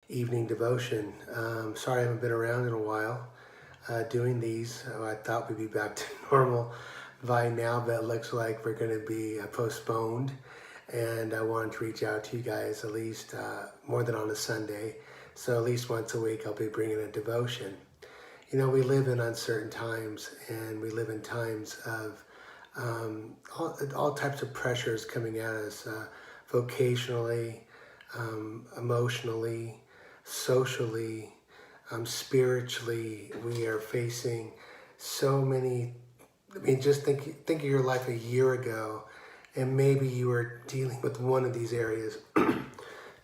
evening devotion. Sorry I haven't been around in a while doing these. I thought we'd be back to normal by now, but it looks like we're going to be postponed. And I wanted to reach out to you guys at least more than on a Sunday. So at least once a week I'll be bringing a devotion. You know, we live in uncertain times, and we live in times of all types of pressures coming at us vocationally, emotionally, socially, spiritually. We are facing so many. I mean, just think of your life a year ago, and maybe you were dealing with one of these areas.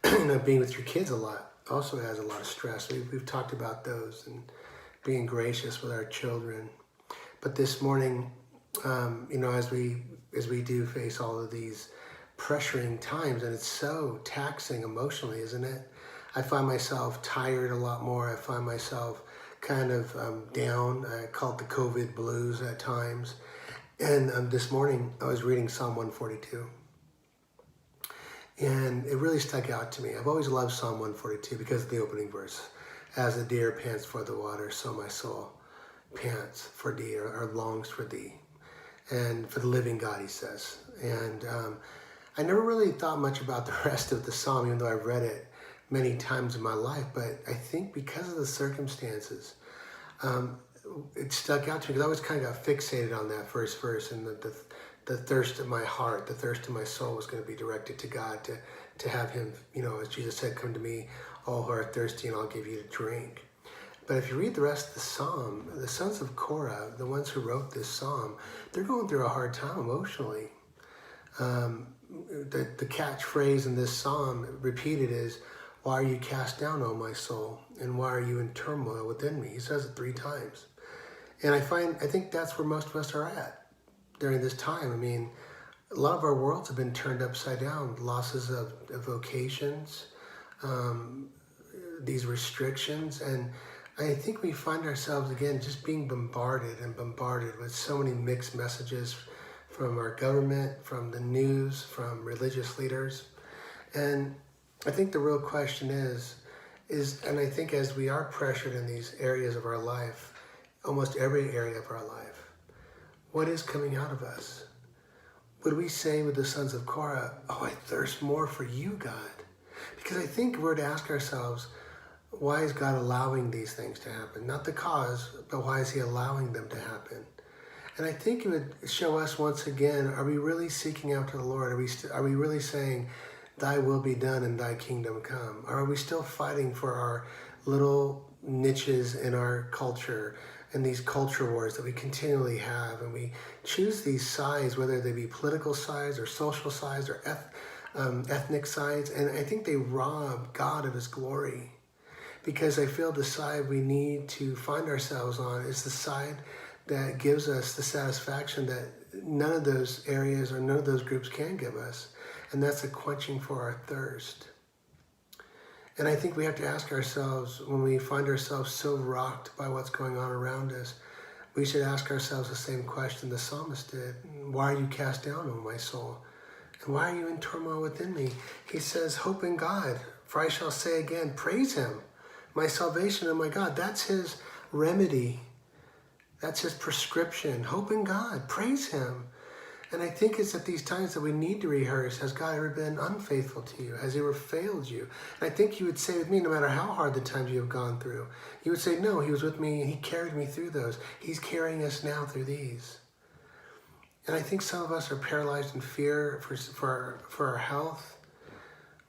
Being with your kids a lot also has a lot of stress. We've talked about those and being gracious with our children. But this morning, as we do face all of these pressuring times, and it's so taxing emotionally, isn't it? I find myself tired a lot more. I find myself kind of down. I call it the COVID blues at times. And this morning I was reading Psalm 142. And it really stuck out to me. I've always loved Psalm 142 because of the opening verse. As the deer pants for the water, so my soul pants for thee, or longs for thee. And for the living God, he says. And I never really thought much about the rest of the psalm, even though I've read it many times in my life. But I think because of the circumstances, it stuck out to me because I always kind of got fixated on that first verse, and the thirst of my heart, the thirst of my soul was going to be directed to God, to have him, as Jesus said, come to me, all who are thirsty, and I'll give you to drink. But if you read the rest of the psalm, the sons of Korah, the ones who wrote this psalm, they're going through a hard time emotionally. The catchphrase in this psalm repeated is, "Why are you cast down, O my soul? And why are you in turmoil within me?" He says it 3 times. And I think that's where most of us are at during this time. I mean, a lot of our worlds have been turned upside down. Losses of vocations, these restrictions. And I think we find ourselves again just being bombarded with so many mixed messages from our government, from the news, from religious leaders. And I think the real question is, and I think as we are pressured in these areas of our life, almost every area of our life, what is coming out of us? Would we say with the sons of Korah, "Oh, I thirst more for you, God"? Because I think we're to ask ourselves, why is God allowing these things to happen? Not the cause, but why is he allowing them to happen? And I think it would show us once again, are we really seeking after the Lord? Are we really saying, "Thy will be done and thy kingdom come"? Or are we still fighting for our little niches in our culture and these culture wars that we continually have? And we choose these sides, whether they be political sides or social sides or ethnic sides. And I think they rob God of his glory. Because I feel the side we need to find ourselves on is the side that gives us the satisfaction that none of those areas or none of those groups can give us. And that's a quenching for our thirst. And I think we have to ask ourselves, when we find ourselves so rocked by what's going on around us, we should ask ourselves the same question the psalmist did. "Why are you cast down, O my soul? And why are you in turmoil within me?" He says, "Hope in God, for I shall say again, praise him, my salvation and my God." That's his remedy. That's his prescription. Hope in God. Praise him. And I think it's at these times that we need to rehearse, has God ever been unfaithful to you? Has he ever failed you? And I think you would say with me, no matter how hard the times you have gone through, you would say, no, he was with me and he carried me through those. He's carrying us now through these. And I think some of us are paralyzed in fear for our health.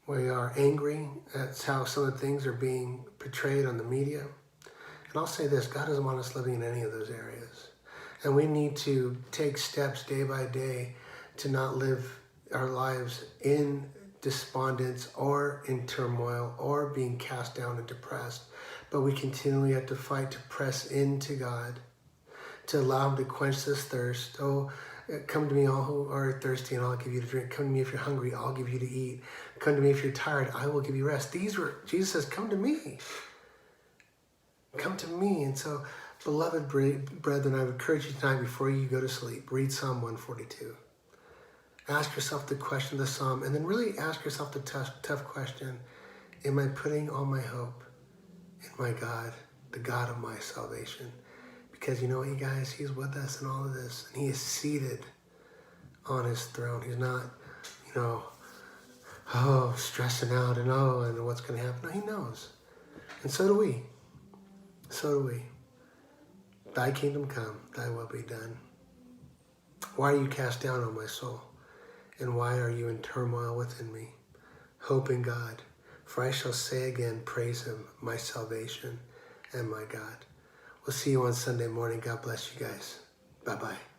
We are angry. That's how some of the things are being portrayed on the media. And I'll say this, God doesn't want us living in any of those areas. And we need to take steps day by day to not live our lives in despondence or in turmoil or being cast down and depressed. But we continually have to fight to press into God, to allow him to quench this thirst. "Oh, come to me, all who are thirsty, and I'll give you to drink. Come to me if you're hungry, I'll give you to eat. Come to me if you're tired, I will give you rest." Jesus says, come to me. Come to me. And so, beloved brethren, I would encourage you tonight before you go to sleep, read Psalm 142. Ask yourself the question of the psalm, and then really ask yourself the tough question. Am I putting all my hope in my God, the God of my salvation? Because you know what, you guys, he's with us in all of this. And he is seated on his throne. He's not, stressing out and what's going to happen. No, he knows. And so do we. So do we. Thy kingdom come, thy will be done. Why are you cast down, O my soul? And why are you in turmoil within me? Hope in God, for I shall say again, praise him, my salvation and my God. We'll see you on Sunday morning. God bless you guys. Bye-bye.